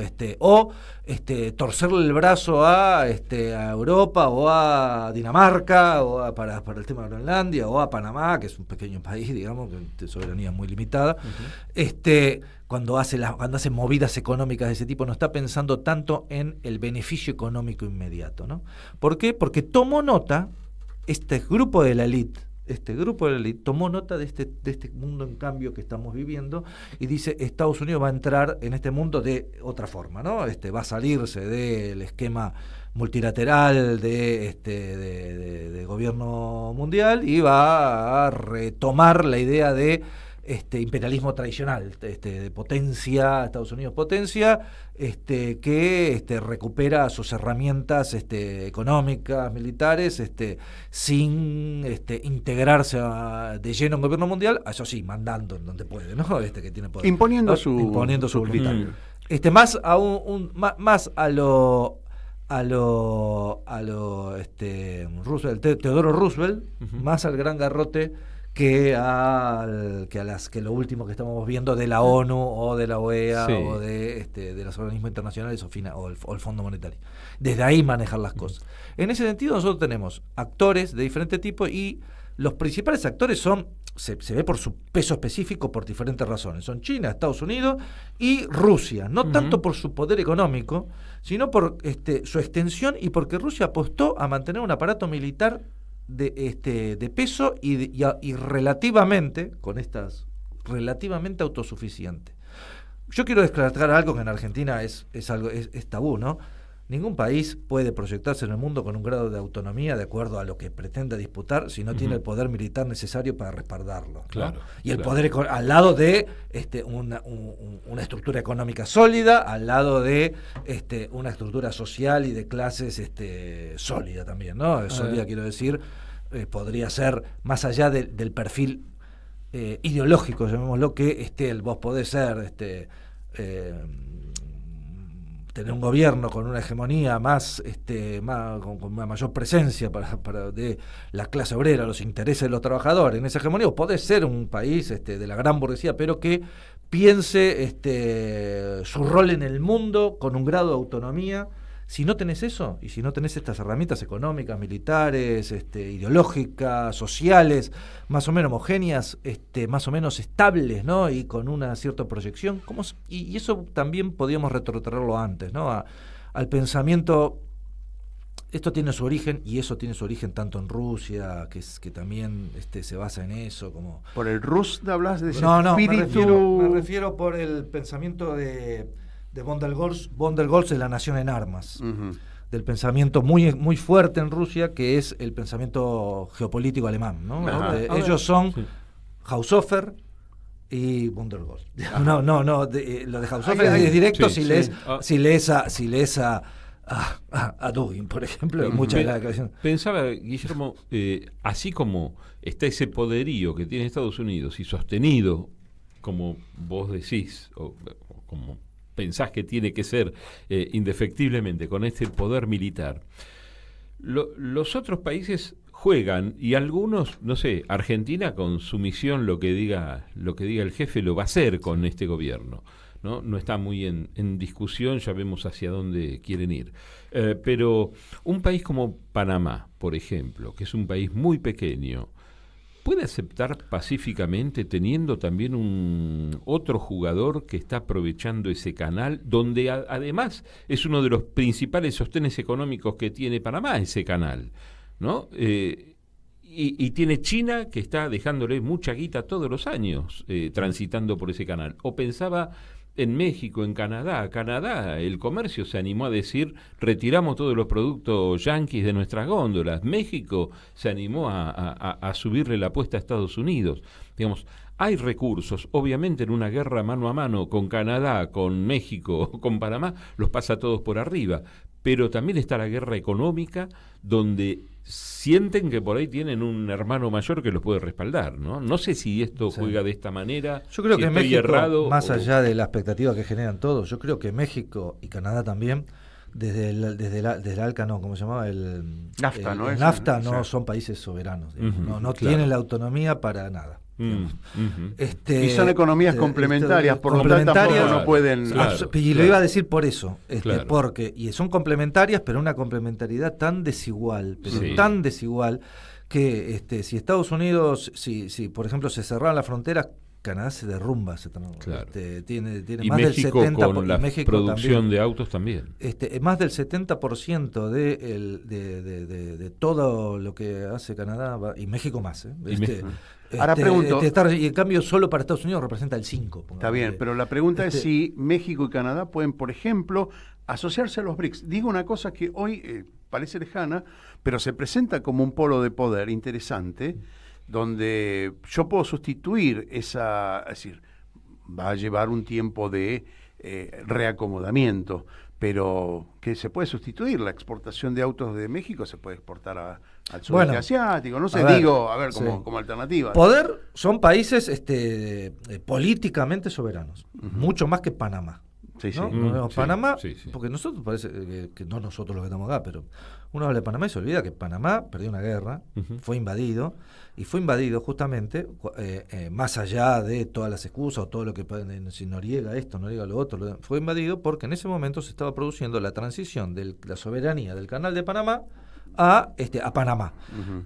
Torcerle el brazo a Europa o a Dinamarca o para el tema de Groenlandia o a Panamá, que es un pequeño país, digamos, de soberanía muy limitada. Cuando hace movidas económicas de ese tipo, no está pensando tanto en el beneficio económico inmediato, ¿no? ¿Por qué? Porque tomó nota este grupo de la élite este grupo de la élite tomó nota de este mundo en cambio que estamos viviendo y dice: Estados Unidos va a entrar en este mundo de otra forma, ¿no? Va a salirse del esquema multilateral de gobierno mundial y va a retomar la idea de imperialismo tradicional, de potencia, Estados Unidos potencia, que recupera sus herramientas económicas, militares, sin integrarse de lleno en gobierno mundial, eso sí, mandando en donde puede, ¿no? Que tiene poder. Imponiendo su voluntad. Más a lo Roosevelt, Teodoro Roosevelt, más al gran garrote que lo último que estamos viendo de la ONU o de la OEA o de los organismos internacionales o el Fondo Monetario. Desde ahí manejar las cosas. En ese sentido nosotros tenemos actores de diferente tipo y los principales actores se ve por su peso específico por diferentes razones. Son China, Estados Unidos y Rusia. No tanto por su poder económico, sino por su extensión y porque Rusia apostó a mantener un aparato militar de peso y relativamente autosuficiente. Yo quiero destacar algo que en Argentina es tabú, ¿no? Ningún país puede proyectarse en el mundo con un grado de autonomía de acuerdo a lo que pretenda disputar si no tiene el poder militar necesario para respaldarlo, ¿no? Claro, y el poder al lado de una estructura económica sólida, al lado de una estructura social y de clases sólida también, ¿no? Sólida quiero decir, podría ser más allá del perfil ideológico, llamémoslo, que vos podés ser tener un gobierno con una hegemonía con una mayor presencia para de la clase obrera, los intereses de los trabajadores en esa hegemonía, o podés ser un país de la gran burguesía, pero que piense su rol en el mundo con un grado de autonomía. Si no tenés eso, y si no tenés estas herramientas económicas, militares, ideológicas, sociales, más o menos homogéneas, más o menos estables, ¿no? Y con una cierta proyección, y eso también podíamos retrotraerlo antes, ¿no? Al pensamiento. Esto tiene su origen, y eso tiene su origen tanto en Rusia, que también se basa en eso, como. ¿Por el Rus hablas de ese espíritu? Me refiero por el pensamiento de von der Goltz, es La nación en armas, del pensamiento muy, muy fuerte en Rusia, que es el pensamiento geopolítico alemán, ¿no? Ellos son Haushofer y von der Goltz. Lo de Haushofer es directo si lees a Dugin, por ejemplo, muchas de las declaraciones. Pensaba, Guillermo, así como está ese poderío que tiene Estados Unidos y sostenido, como vos decís, o como pensás que tiene que ser indefectiblemente con este poder militar, los otros países juegan, y algunos, no sé, Argentina con su misión, lo que diga el jefe lo va a hacer con este gobierno, no está muy en discusión, ya vemos hacia dónde quieren ir, pero un país como Panamá, por ejemplo, que es un país muy pequeño, ¿puede aceptar pacíficamente teniendo también otro jugador que está aprovechando ese canal, donde además es uno de los principales sostenes económicos que tiene Panamá, ese canal, ¿no? Y tiene China, que está dejándole mucha guita todos los años transitando por ese canal. O pensaba en México, en Canadá. Canadá, el comercio se animó a decir: retiramos todos los productos yanquis de nuestras góndolas. México se animó a subirle la apuesta a Estados Unidos. Digamos, hay recursos. Obviamente en una guerra mano a mano con Canadá, con México, con Panamá, los pasa a todos por arriba. Pero también está la guerra económica, donde sienten que por ahí tienen un hermano mayor que los puede respaldar, ¿no? No sé si esto juega de esta manera. Yo creo si que México, más allá de la expectativa que generan todos, yo creo que México y Canadá también, desde el ALCA, no, ¿cómo se llamaba? El NAFTA, ¿no? El NAFTA no son países soberanos, no tienen la autonomía para nada. Y son economías complementarias, por lo tanto tampoco no pueden. Y lo iba a decir por eso, porque son complementarias, pero una complementariedad tan desigual, que si Estados Unidos, si por ejemplo se cerraran las fronteras Canadá se derrumba, Claro. Tiene Y más México del 70%. con la México producción también. de autos también. Más del 70% de todo lo que hace Canadá, y México más. Ahora pregunto, y en cambio solo para Estados Unidos representa el 5%. Está bien, pero la pregunta es si México y Canadá pueden, por ejemplo, asociarse a los BRICS. Digo una cosa que hoy parece lejana, pero se presenta como un polo de poder interesante, donde yo puedo sustituir esa, es decir, va a llevar un tiempo de reacomodamiento, pero que se puede sustituir. La exportación de autos de México se puede exportar al sudeste asiático, no sé, como alternativa. Poder son países políticamente soberanos, mucho más que Panamá. Sí, sí. ¿No? Panamá, sí. porque nosotros parece que no nosotros los que estamos acá, pero uno habla de Panamá y se olvida que Panamá perdió una guerra, fue invadido, y fue invadido justamente, más allá de todas las excusas o todo lo que pueden, si Noriega esto, Noriega lo otro, fue invadido porque en ese momento se estaba produciendo la transición de la soberanía del Canal de Panamá a Panamá.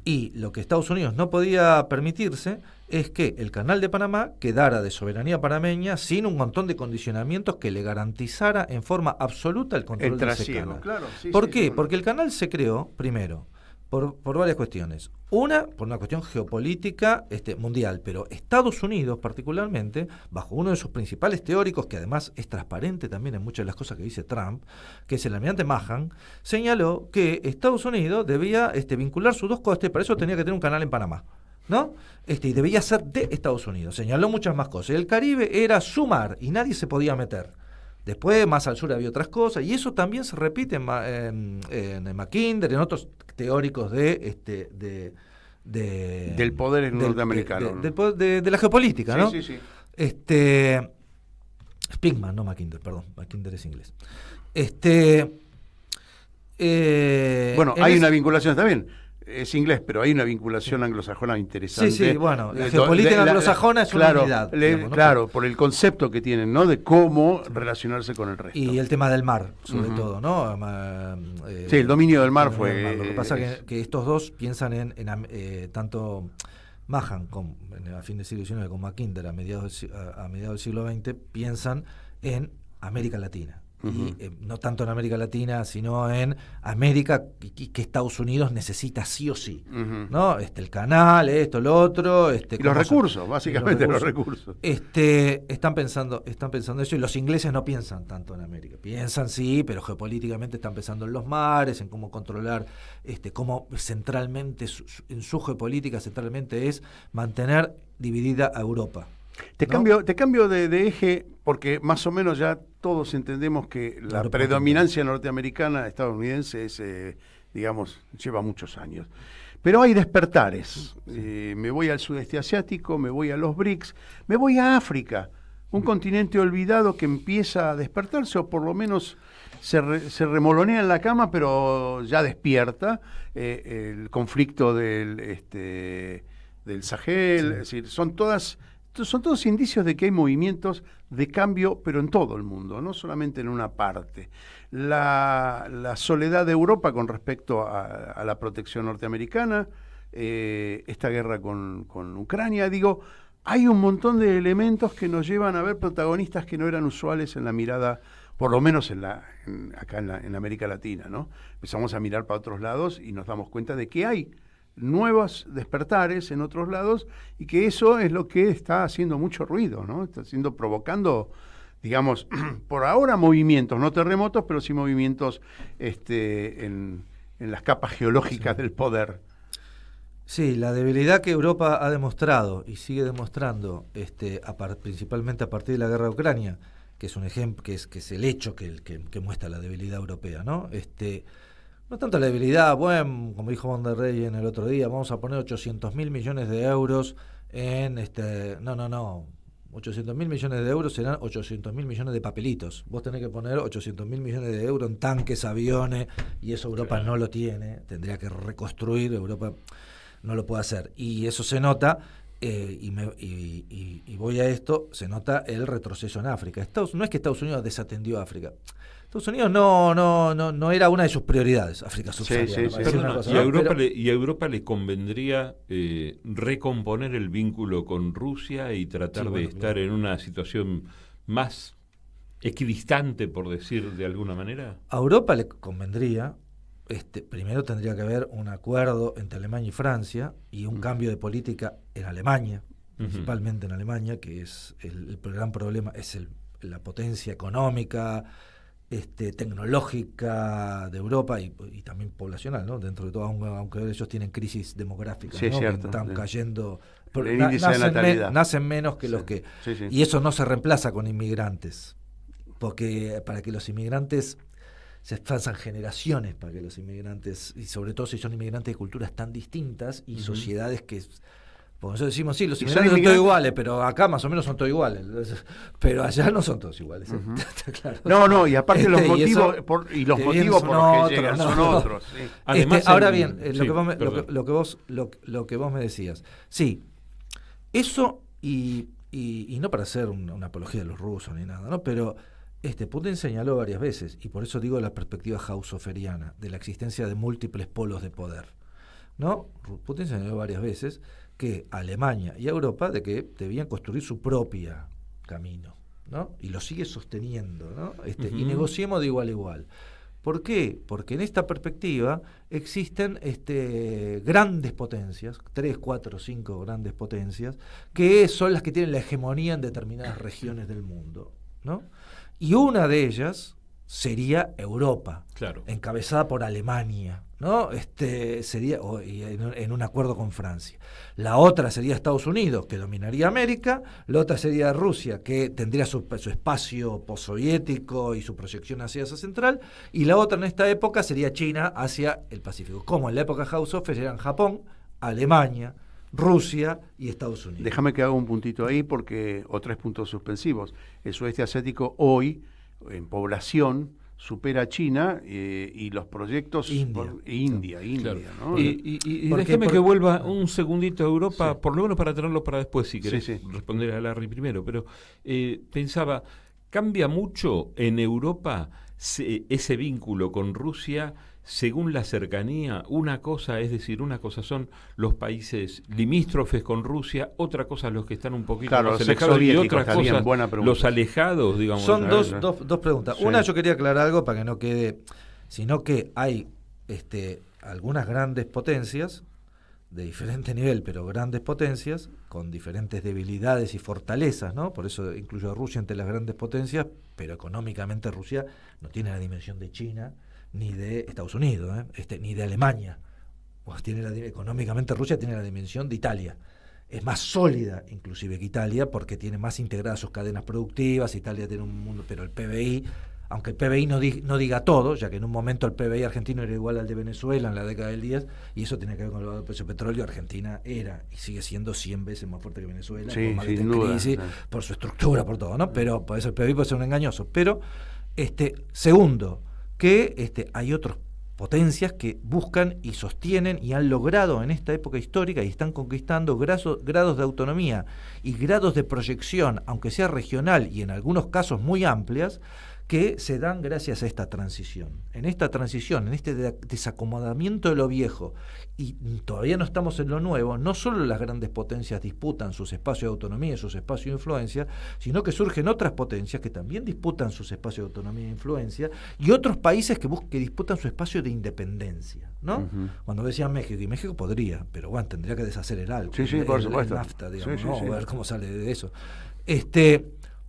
Y lo que Estados Unidos no podía permitirse es que el Canal de Panamá quedara de soberanía panameña sin un montón de condicionamientos que le garantizara en forma absoluta el control de ese canal. Claro, ¿Por qué? Porque el canal se creó, primero, por varias cuestiones. Una, por una cuestión geopolítica mundial, pero Estados Unidos particularmente, bajo uno de sus principales teóricos, que además es transparente también en muchas de las cosas que dice Trump, que es el almirante Mahan, señaló que Estados Unidos debía vincular sus dos costas, para eso tenía que tener un canal en Panamá, ¿no? Y debía ser de Estados Unidos. Señaló muchas más cosas. El Caribe era su mar y nadie se podía meter. Después, más al sur había otras cosas, y eso también se repite en Mackinder, en otros teóricos del poder norteamericano. De la geopolítica, ¿no? Sí. Spigman, no Mackinder, perdón. Mackinder es inglés. Hay una vinculación, está bien. Es inglés, pero hay una vinculación anglosajona interesante. Sí, bueno, la geopolítica anglosajona es una unidad. Digamos, ¿no? Claro, por el concepto que tienen, ¿no? De cómo relacionarse con el resto. Y el tema del mar, sobre todo, ¿no? Sí, el dominio del mar fue... Lo que pasa es que estos dos piensan en tanto Mahan a fin del siglo XIX como Mackinder a mediados del siglo XX, piensan en América Latina. Y no tanto en América Latina, sino en América que Estados Unidos necesita sí o sí, ¿no? El canal, esto, lo otro, y los recursos, básicamente los recursos. Están pensando eso, y los ingleses no piensan tanto en América. Piensan sí, pero geopolíticamente están pensando en los mares, en cómo controlar, cómo centralmente en su geopolítica centralmente es mantener dividida a Europa. Te cambio de eje, porque más o menos ya todos entendemos que la predominancia norteamericana, estadounidense, es, lleva muchos años. Pero hay despertares. Me voy al sudeste asiático, me voy a los BRICS, me voy a África, un continente olvidado que empieza a despertarse, o por lo menos se remolonea en la cama, pero ya despierta. El conflicto del Sahel, es decir, son todos indicios de que hay movimientos de cambio, pero en todo el mundo, no solamente en una parte. La soledad de Europa con respecto a la protección norteamericana, esta guerra con Ucrania, hay un montón de elementos que nos llevan a ver protagonistas que no eran usuales en la mirada, por lo menos acá en América Latina, ¿no? Empezamos a mirar para otros lados y nos damos cuenta de que hay nuevos despertares en otros lados, y que eso es lo que está haciendo mucho ruido, ¿no? Está provocando, por ahora movimientos, no terremotos, pero sí movimientos en las capas geológicas del poder. Sí, la debilidad que Europa ha demostrado y sigue demostrando, principalmente a partir de la guerra de Ucrania, que es un ejemplo, que es el hecho que muestra la debilidad europea, ¿no? No tanto la debilidad, como dijo von der Leyen el otro día, vamos a poner 800.000 millones de euros en No. 800.000 millones de euros serán 800.000 millones de papelitos. Vos tenés que poner 800.000 millones de euros en tanques, aviones, y eso Europa no lo tiene. Tendría que reconstruir, Europa no lo puede hacer. Y eso se nota, y voy a esto, se nota el retroceso en África. No es que Estados Unidos desatendió a África. Estados Unidos no era una de sus prioridades, África subsahariana. ¿Y a Europa le convendría recomponer el vínculo con Rusia y tratar de estar en una situación más equidistante, por decir de alguna manera? A Europa le convendría, primero tendría que haber un acuerdo entre Alemania y Francia y un cambio de política en Alemania, principalmente en Alemania, que es el gran problema, es la potencia económica, tecnológica de Europa y también poblacional, ¿no? Dentro de todo, aunque ellos tienen crisis demográficas, ¿no? Que están cayendo, nacen menos que los que... Y eso no se reemplaza con inmigrantes, porque para que los inmigrantes... se pasan generaciones para que los inmigrantes, y sobre todo si son inmigrantes de culturas tan distintas y sociedades que... Porque nosotros decimos, sí, los inmigrantes son todos iguales, pero acá más o menos son todos iguales. Pero allá no son todos iguales. Claro. Y aparte los motivos por los que llegan son otros. Sí. Además, ahora bien, lo que vos me decías. Sí, eso y no para hacer una apología de los rusos ni nada, ¿no? Pero Putin señaló varias veces, y por eso digo la perspectiva haushofferiana, de la existencia de múltiples polos de poder, ¿no? Putin señaló varias veces que Alemania y Europa de que debían construir su propia camino, ¿no? Y lo sigue sosteniendo, ¿no? Y negociemos de igual a igual. ¿Por qué? Porque en esta perspectiva existen grandes potencias, 3, 4, 5 grandes potencias, que son las que tienen la hegemonía en determinadas regiones del mundo, ¿no? Y una de ellas sería Europa, encabezada por Alemania, ¿no? Sería en un acuerdo con Francia. La otra sería Estados Unidos, que dominaría América. La otra sería Rusia, que tendría su espacio postsoviético y su proyección hacia Asia Central. Y la otra en esta época sería China hacia el Pacífico. Como en la época Haushofer eran Japón, Alemania, Rusia y Estados Unidos. Déjame que haga un puntito ahí o 3 puntos suspensivos. El sudeste asiático hoy, en población, supera a China y los proyectos India, ¿no? Y déjeme que vuelva un segundito a Europa, por lo menos para tenerlo para después, si querés responder a Larry primero, pero pensaba, ¿cambia mucho en Europa ese vínculo con Rusia según la cercanía? Una cosa son los países limítrofes con Rusia, otra cosa los que están un poquito más alejados, y otra cosa los alejados, digamos. Son dos preguntas. Una, yo quería aclarar algo para que no quede, sino que hay algunas grandes potencias de diferente nivel, pero grandes potencias con diferentes debilidades y fortalezas, ¿no? Por eso incluyo a Rusia entre las grandes potencias, pero económicamente Rusia no tiene la dimensión de China ni de Estados Unidos, ni de Alemania. Pues económicamente Rusia tiene la dimensión de Italia. Es más sólida inclusive que Italia porque tiene más integradas sus cadenas productivas. Italia tiene un mundo, pero el PBI, aunque el PBI no diga todo, ya que en un momento el PBI argentino era igual al de Venezuela en la década del 10, y eso tiene que ver con el precio del petróleo. Argentina era y sigue siendo 100 veces más fuerte que Venezuela, por más sin duda, crisis, por su estructura, por todo, ¿no? Pero por eso el PBI puede ser un engañoso. Pero segundo, que hay otras potencias que buscan y sostienen y han logrado en esta época histórica y están conquistando grados de autonomía y grados de proyección, aunque sea regional y en algunos casos muy amplias, que se dan gracias a esta transición. En esta transición, en este desacomodamiento de lo viejo, y todavía no estamos en lo nuevo, no solo las grandes potencias disputan sus espacios de autonomía y sus espacios de influencia, sino que surgen otras potencias que también disputan sus espacios de autonomía e influencia, y otros países que disputan su espacio de independencia, ¿no? Cuando decían México, y México podría, pero bueno, tendría que desacelerar por supuesto. El NAFTA, digamos, a ver cómo sale de eso.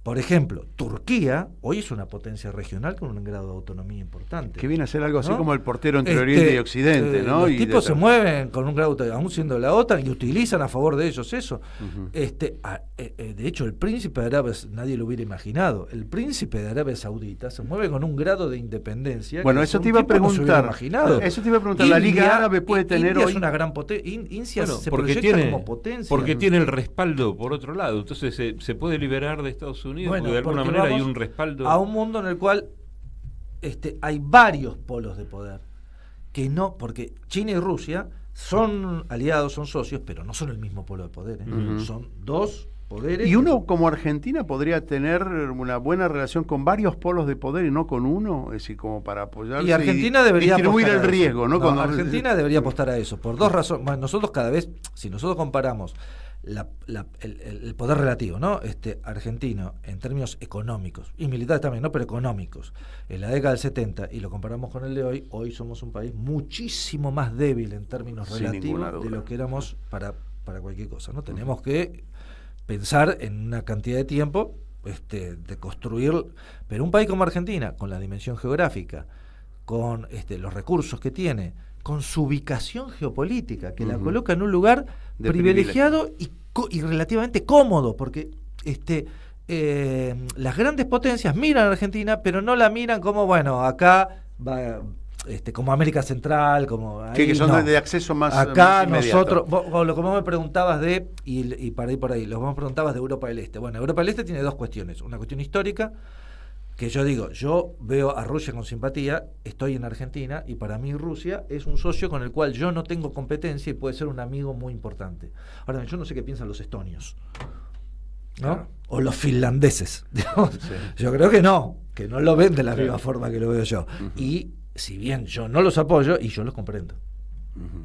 Por ejemplo, Turquía hoy es una potencia regional con un grado de autonomía importante. Que viene a ser algo así, ¿no? Como el portero entre Oriente y Occidente, ¿no? Los tipos se mueven con un grado, aún siendo la OTAN, y utilizan a favor de ellos eso. De hecho, el príncipe de Arabia, nadie lo hubiera imaginado, el príncipe de Arabia Saudita se mueve con un grado de independencia. Bueno, eso te iba a preguntar. Eso te iba a preguntar. La Liga Árabe puede tener India hoy... es una gran potencia. India se proyecta como potencia. Porque tiene el respaldo por otro lado. Entonces se puede liberar de Estados Unidos. Bueno, de alguna manera hay un respaldo a un mundo en el cual hay varios polos de poder porque China y Rusia son aliados, son socios, pero no son el mismo polo de poder, son dos poderes. ¿Y uno como Argentina podría tener una buena relación con varios polos de poder y no con uno? Es decir, como para apoyarse y Argentina debería distribuir el apostar a riesgo, ¿no? Cuando Argentina debería apostar a eso, por dos razones. Bueno, nosotros cada vez, si nosotros comparamos el poder relativo, ¿no? Argentino en términos económicos y militares también, no, pero económicos, en la década del 70 y lo comparamos con el de hoy somos un país muchísimo más débil en términos relativos de lo que éramos para cualquier cosa, ¿no? Tenemos que pensar en una cantidad de tiempo de construir, pero un país como Argentina, con la dimensión geográfica, con los recursos que tiene, con su ubicación geopolítica, que la coloca en un lugar de privilegiado y relativamente cómodo, porque las grandes potencias miran a Argentina, pero no la miran como, bueno, acá va... como América Central, como ahí, que son no. de acceso más acá más nosotros, lo que vos me preguntabas y para ir por ahí, lo que vos me preguntabas de Europa del Este. Bueno, Europa del Este tiene dos cuestiones, una cuestión histórica, que yo veo a Rusia con simpatía, estoy en Argentina y para mí Rusia es un socio con el cual yo no tengo competencia y puede ser un amigo muy importante. Ahora, yo no sé qué piensan los estonios, ¿no? Claro. O los finlandeses, digamos. Sí. Yo creo que no lo ven de la misma forma que lo veo yo. Y si bien yo no los apoyo, y yo los comprendo.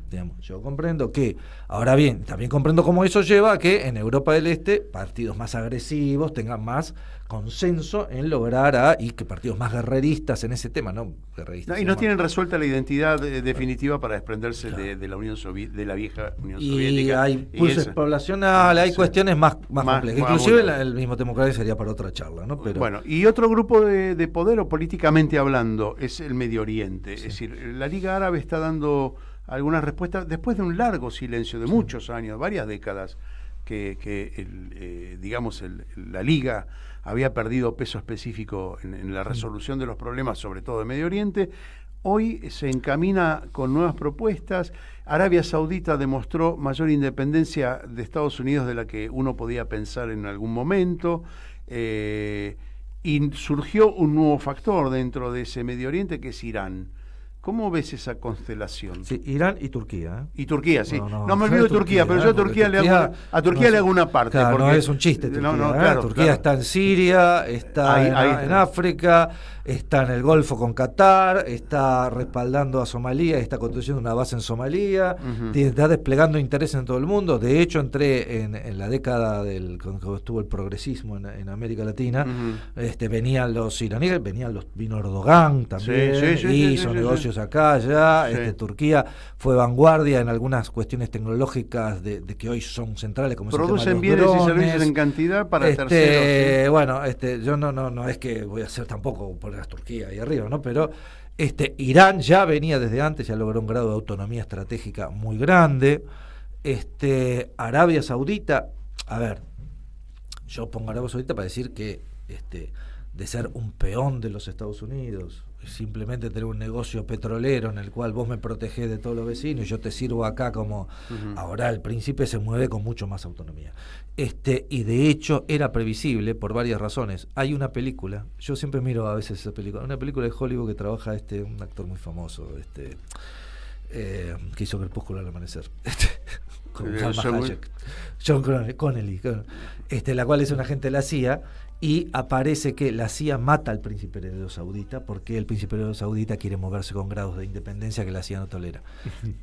Digamos, yo comprendo que, ahora bien, también comprendo cómo eso lleva a que en Europa del Este partidos más agresivos tengan más consenso en lograr y que partidos más guerreristas en ese tema, ¿no? Guerreristas, y no tienen resuelta la identidad definitiva para desprenderse de la Unión de la vieja Unión Soviética. Y hay pulsos poblacionales, hay cuestiones más complejas. Inclusive el mismo democracia sería para otra charla, ¿no? Pero bueno, y otro grupo de poder, o políticamente hablando, es el Medio Oriente. Es decir, la Liga Árabe está dando algunas respuestas después de un largo silencio de muchos años, varias décadas, que la Liga había perdido peso específico en la resolución de los problemas, sobre todo de Medio Oriente. Hoy se encamina con nuevas propuestas. Arabia Saudita demostró mayor independencia de Estados Unidos de la que uno podía pensar en algún momento, y surgió un nuevo factor dentro de ese Medio Oriente, que es Irán. ¿Cómo ves esa constelación? Sí, Irán y Turquía. Y Turquía, sí. No me olvido de Turquía, pero yo a Turquía le hago una parte. Claro, porque no es un chiste. Turquía, claro, Turquía está en Siria, está en África, está en el Golfo con Qatar, está respaldando a Somalia, está construyendo una base en Somalia, está desplegando interés en todo el mundo. De hecho, entré en la década cuando estuvo el progresismo en América Latina, venían los iraníes, vino Erdogan también, hizo negocios acá, allá. Turquía fue vanguardia en algunas cuestiones tecnológicas de que hoy son centrales, como producen bienes y servicios en cantidad para terceros. ¿Sí? Bueno, yo no es que voy a hacer tampoco poner a Turquía ahí arriba, ¿no? Pero Irán ya venía desde antes, ya logró un grado de autonomía estratégica muy grande. Arabia Saudita, a ver, yo pongo Arabia Saudita para decir que de ser un peón de los Estados Unidos, simplemente tener un negocio petrolero en el cual vos me protegés de todos los vecinos y yo te sirvo acá como... Ahora el príncipe se mueve con mucho más autonomía. Y de hecho era previsible por varias razones. Hay una película, yo siempre miro a veces esa película, una película de Hollywood que trabaja un actor muy famoso, que hizo Crepúsculo al amanecer. Con Salma Hayek, John Connelly, la cual es un agente de la CIA, y aparece que la CIA mata al príncipe heredero saudita porque el príncipe heredero saudita quiere moverse con grados de independencia que la CIA no tolera.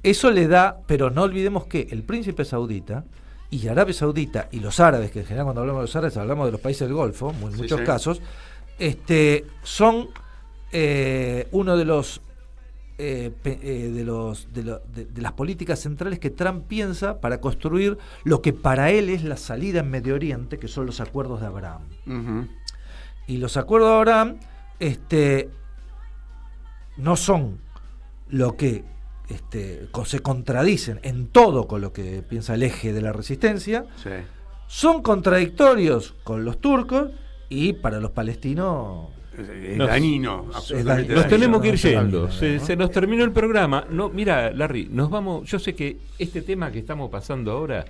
Eso le da, pero no olvidemos que el príncipe saudita y Arabia Saudita y los árabes, que en general cuando hablamos de los árabes hablamos de los países del Golfo, en muchos casos, son uno de los de las políticas centrales que Trump piensa para construir lo que para él es la salida en Medio Oriente, que son los acuerdos de Abraham. Y los acuerdos de Abraham no son lo que se contradicen en todo con lo que piensa el eje de la resistencia, son contradictorios con los turcos y para los palestinos es dañino, absolutamente. Nos tenemos que ir yendo. Se nos terminó el programa. No, mira, Larry, nos vamos. Yo sé que este tema que estamos pasando ahora,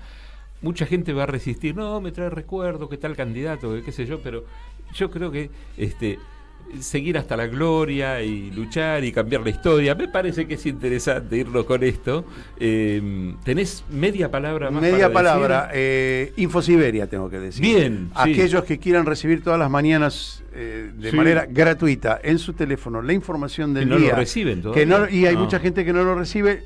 mucha gente va a resistir. No, me trae recuerdo, qué tal candidato, qué sé yo, pero yo creo que seguir hasta la gloria y luchar y cambiar la historia. Me parece que es interesante irnos con esto. ¿Tenés media palabra más? Media para palabra. decir? Infosiberia, tengo que decir. Bien. Aquellos que quieran recibir todas las mañanas de manera gratuita en su teléfono la información del que día. No lo reciben todavía. Y hay mucha gente que no lo recibe.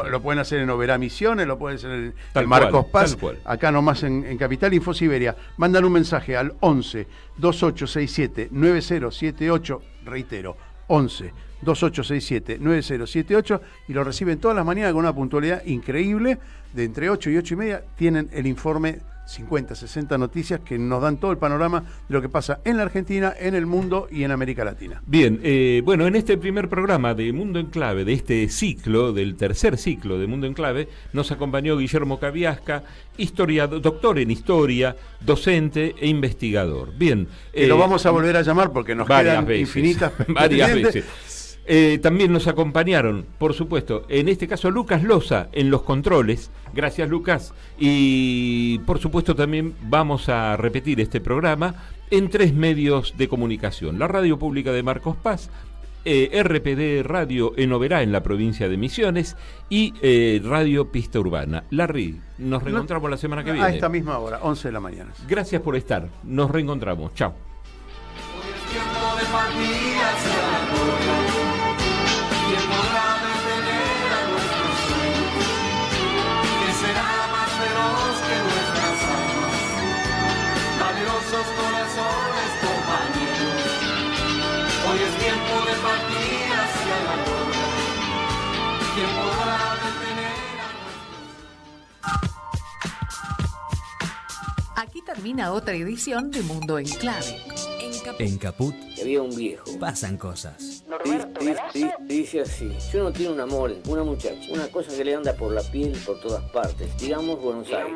Lo pueden hacer en Oberá Misiones, lo pueden hacer en Marcos Paz. Acá nomás en Capital. Infosiberia. Mandan un mensaje al 11 2867 9078. Reitero, 11 2867 9078 y lo reciben todas las mañanas con una puntualidad increíble. De entre 8 y 8 y media tienen el informe 50, 60 noticias que nos dan todo el panorama de lo que pasa en la Argentina, en el mundo y en América Latina. Bien, bueno, en este primer programa de Mundo en Clave, de este ciclo, del tercer ciclo de Mundo en Clave, nos acompañó Guillermo Cabiasca, doctor en historia, docente e investigador. Bien. Lo vamos a volver a llamar porque nos quedan infinitas varias veces. También nos acompañaron, por supuesto, en este caso Lucas Loza en los controles. Gracias, Lucas. Y por supuesto también vamos a repetir este programa en 3 medios de comunicación. La Radio Pública de Marcos Paz, RPD Radio en Oberá, en la provincia de Misiones, y Radio Pista Urbana. Larry, nos reencontramos la semana que viene. A esta misma hora, 11 de la mañana. Gracias por estar. Nos reencontramos. Chao. ¿Quién podrá detener a nuestros sueños? ¿Quién será más veloz que nuestras almas? Valerosos corazones, compañeros, hoy es tiempo de partir hacia la gloria. ¿Quién podrá detener a nuestros? Aquí termina otra edición de Mundo en Clave. En Caput había un viejo. pasan cosas. Dice así: yo no tengo un amor, una muchacha, una cosa que le anda por la piel por todas partes. Digamos Buenos Aires.